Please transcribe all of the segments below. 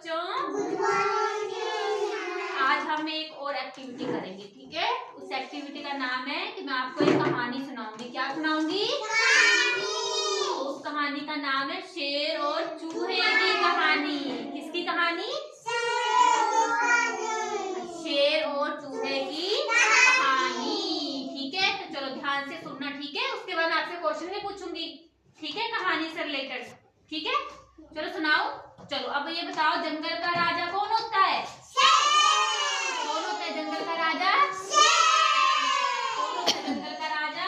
बच्चों, आज हम एक और एक्टिविटी करेंगे, ठीक है। उस एक्टिविटी का नाम है कि मैं आपको एक कहानी सुनाऊंगी। क्या सुनाऊंगी? उस कहानी का नाम है शेर और चूहे की कहानी। किसकी कहानी? शेर और चूहे की कहानी, ठीक है। तो चलो ध्यान से सुनना, ठीक है। उसके बाद आपसे क्वेश्चन भी पूछूंगी, ठीक है, कहानी से रिलेटेड, ठीक है। चलो सुनाओ। चलो अब ये बताओ, जंगल का राजा कौन होता है? कौन होता है जंगल का राजा? कौन होता है जंगल का राजा?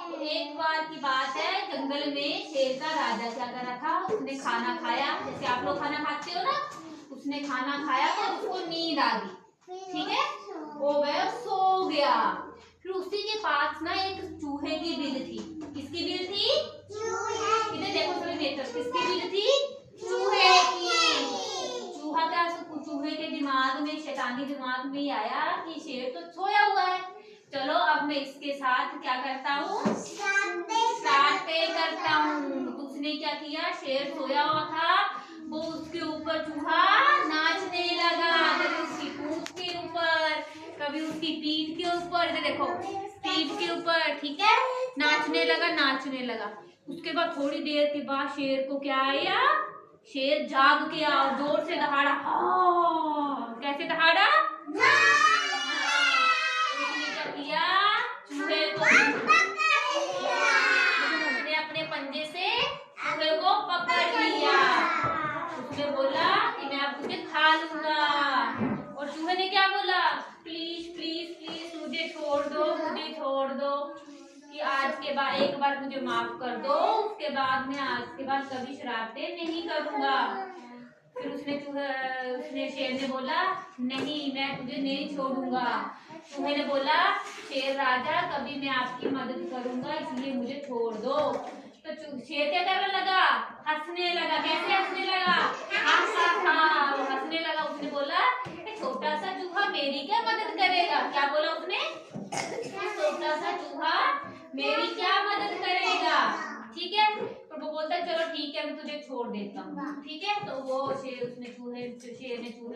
तो एक बार की बात है, जंगल में शेर का राजा क्या कर रहा था, उसने खाना खाया, जैसे आप लोग खाना खाते हो ना, उसने खाना खाया तो उसको नींद आ गई, ठीक है, वो गया सो गया। फिर उसी के पास ना एक चूहे की बिल थी। किसकी बिल थी? इधर देखो सभी नेत्र, किसकी बिल थी? चूहे की। चूहा क्या, चूहे के दिमाग में, शैतानी दिमाग में ही आया कि शेर तो सोया हुआ है, चलो अब मैं इसके साथ क्या करता हूँ, पे करता हूँ। तो उसने क्या किया, शेर सोया हुआ था, वो उसके ऊपर चूहा नाचने लगा, कभी उसकी पूंछ के ऊपर, कभी उसकी पीठ के ऊपर, इधर देखो पीठ के ऊपर, ठीक है, नाचने लगा। उसके बाद थोड़ी देर के बाद शेर को क्या आया, शेर जाग के आओ, जोर से दहाड़ा, कैसे दहाड़ा? उसने क्या किया, चूहे को उसने अपने पंजे से चूहे को पकड़ लिया। उसने बोला कि मैं अब तुझे खा लूंगा, और चूहे ने क्या बोला, प्लीज प्लीज प्लीज मुझे छोड़ दो, कि आज के बाद एक बार मुझे माफ कर दो, उसके बाद मैं आज के बाद कभी शरारतें नहीं करूंगा। फिर उसने शेर ने बोला, नहीं मैं तुझे नहीं छोड़ूंगा। चूहे ने बोला, शेर राजा कभी मैं आपकी मदद करूंगा, इसलिए मुझे छोड़ दो। तो शेर क्या करने लगा, हंसने लगा। कैसे हंसने लगा? वो हंसने लगा। उसने बोला, छोटा सा चूहा मेरी क्या मदद करेगा? क्या बोला उसने? छोटा सा चूहा मेरी क्या मदद करेगा, ठीक है। तो वो बोलता है चलो ठीक है मैं तुझे छोड़ देता हूँ, ठीक है। तो वो शेर ने चूहे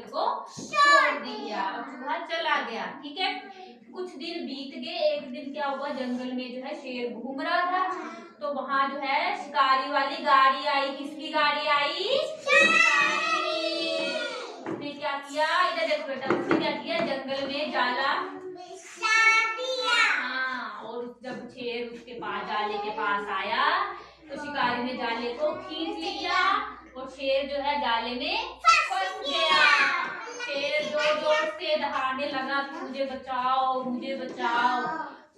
को छोड़ दिया और चूहा चला गया, ठीक है। कुछ दिन बीत गए। एक दिन क्या हुआ, जंगल में जो है शेर घूम रहा था, तो वहां जो है शिकारी वाली गाड़ी आई। किसकी गाड़ी आई? उसने क्या किया, इधर देखो बेटा, उसने क्या किया, जंगल में जाला, और जब शेर उसके पास, जाले के पास आया, तो शिकारी ने जाले को खींच लिया और शेर जो है जाले में फंस गया। शेर जोर से दहाड़ने लगा, मुझे बचाओ मुझे बचाओ।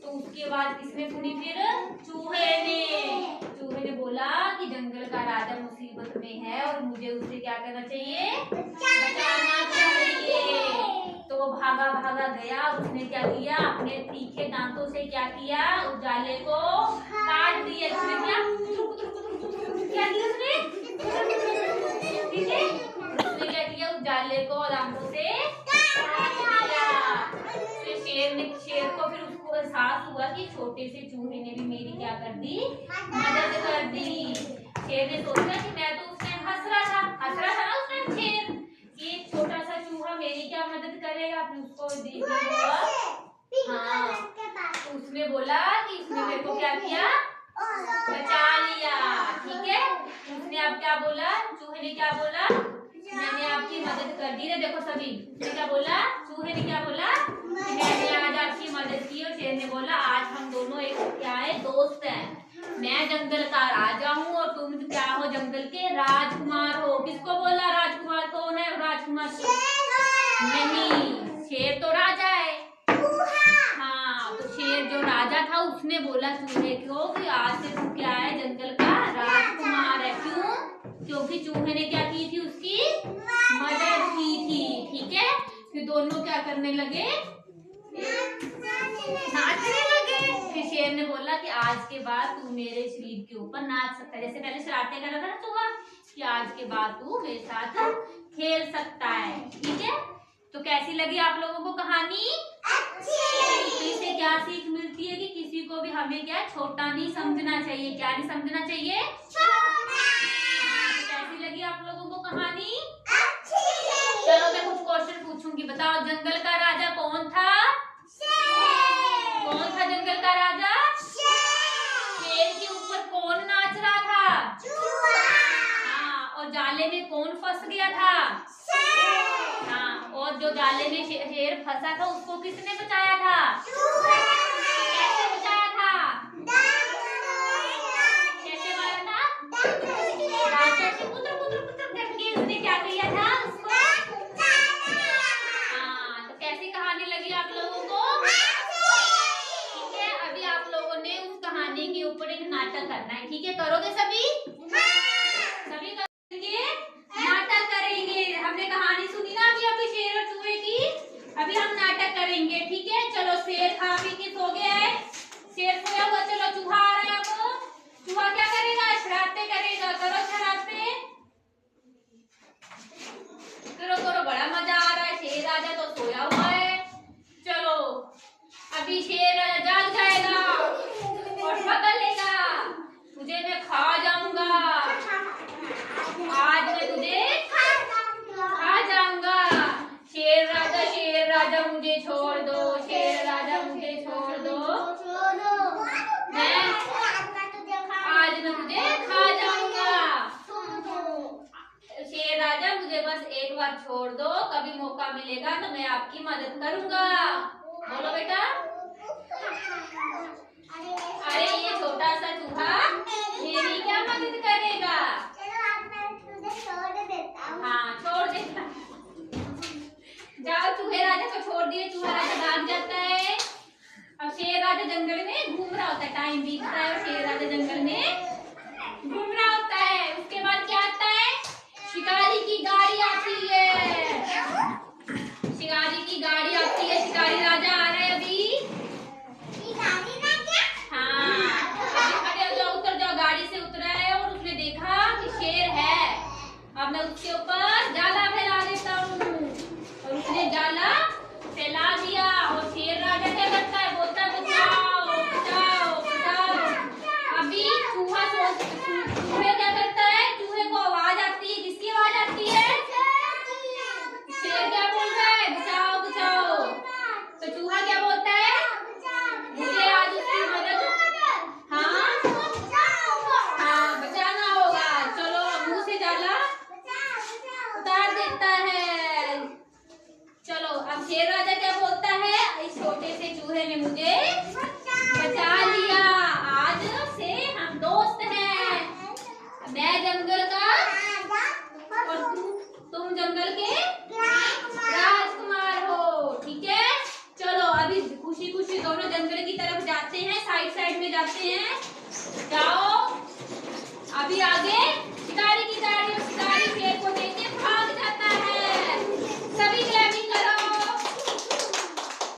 तो उसके बाद किसने सुनी फिर? चूहे ने बोला कि जंगल का राजा मुसीबत में है और मुझे उसे क्या करना चाहिए, बचाना चाहिए। तो वो भागा गया। उसने क्या किया, अपने तीखे दांतों से क्या किया, उस जाले को काट दिया। उसने क्या किया उसने, ठीक है, उसने क्या किया, उस जाले को दांतों से काट दिया। फिर शेर को फिर उसको एहसास हुआ कि छोटे से चूहे ने भी मेरी क्या कर दी, मदद कर दी। शेर ने सोचा कि मैं तो उसने हंस रहा था ना उसने शेर, कि छोटा सा चूहा मेरी क्या मदद करेगा, फिर उसको तो उसने बोला कि इसने मेरे को क्या किया, बचा लिया, ठीक है। उसने अब क्या बोला, चूहे ने क्या बोला, मैंने आपकी मदद कर दी। देखो सभी, उसने क्या बोला, चूहे ने क्या बोला, मैंने आज आपकी मदद की। और शेर ने बोला, आज हम दोनों एक क्या है, दोस्त हैं। मैं जंगल का राजा हूँ और तुम क्या हो, जंगल के राजकुमार हो। किसको बोला राजकुमार? कौन है राजकुमार? नहीं, शेर तो राजा है। हाँ, तो शेर जो राजा था उसने बोला चूहे को कि आज से तू क्या है, जंगल का राजकुमार है। क्यों? क्योंकि चूहे ने क्या की थी, उसकी मदद की थी, ठीक है। फिर दोनों क्या करने लगे, नाचने लगे। फिर शेर ने बोला कि आज के बाद तू मेरे शरीर के ऊपर नाच सकता है, जैसे पहले शरारतें कर रहा था ना चूहा, कि आज के बाद तू मेरे साथ खेल सकता है, ठीक है। तो कैसी लगी आप लोगों को कहानी? अच्छी। इससे क्या सीख मिलती है कि किसी को भी हमें क्या छोटा नहीं समझना चाहिए। क्या नहीं समझना चाहिए? छोटा। कैसी लगी आप आप लोगों को कहानी? चलो मैं कुछ क्वेश्चन पूछूंगी, बताओ जंगल का राजा कौन था? कौन था जंगल का राजा? शेर के ऊपर कौन नाच रहा था? हाँ, और जाले में कौन फंस गया था? हाँ, और जो जाले में शेर फंसा था उसको किसने बचाया था? कैसे बचाया था? कैसे मारा था? राजा से पुत्र पुत्र पुत्र करके उसने क्या किया था उसको? हाँ, तो कैसी कहानी लगी आप लोगों को? ठीक है, अभी आप लोगों ने उस कहानी के ऊपर एक नाटक करना है, ठीक है? करोगे सभी? सभी करेंगे? नाटक करेंगे। हमने कहानी सुनी ना अभी शेर और चूहे की, अभी हम नाटक करेंगे, ठीक है? चलो, शेर खा पी के सो गया है, शेर सोया हुआ, चलो चूहा आ रहा है। अब चूहा क्या करेगा? शरारते करेगा। करो शरारते, करो करो, बड़ा मजा आ रहा है। शेर राजा तो सोया हुआ है। चलो, अभी शेर राजा जाग जाएगा और पकड़ लेगा, तुझे मैं खा जाऊंगा, आज मैं तुझे खा जाऊंगा। शेर राजा मुझे छोड़ दो, शेर राजा मुझे छोड़ दो, मैं आज मैं तुझे खा जाऊंगा। शेर राजा मुझे बस एक बार छोड़ दो, कभी मौका मिलेगा तो मैं आपकी मदद करूंगा। बोलो बेटा। अरे ये छोटा सा चूहा मेरी क्या मदद करेगा? हाँ, छोड़ देता। जाओ, चूहे राजा को छोड़ दिए, चूहा राजा भाग जाता है। अब शेर राजा जंगल में घूम रहा होता है, टाइम बीतता है और शेर राजा जंगल में घूम रहा होता है। उसके बाद क्या आता है? शिकारी की गाड़ी आती है, शिकारी की गाड़ी आती है, शिकारी राजा आ रहा है अभी। हाँ, अरे जाओ, उतर जाओ, गाड़ी से उतरा है और उसने देखा कि शेर है। अब मैं उसके ऊपर जाला फैला देता हूँ, और उसने जाला फैला दिया और शेर राजा क्या करता है? बोलता है बचाओ बचाओ बचाओ। अभी चूहे क्या करता है? चूहे को आवाज आती है, किसकी आवाज आती है? शेर क्या बोल रहा है? बचाओ बचाओ। तो चूहा क्या बोलता है? मुझे आज उसकी मदद, हाँ हाँ, बचाना होगा। चलो, मुंह से जाला उतार देता है। चलो, अब शेर राजा क्या बोलता है? इस छोटे से चूहे ने मुझे बचा लिया, आज से हम दोस्त हैं। मैं जंगल का और तुम जंगल के राजकुमार हो, ठीक है? चलो, अभी खुशी खुशी दोनों जंगल की तरफ जाते हैं, साइड साइड में जाते हैं। जाओ, अभी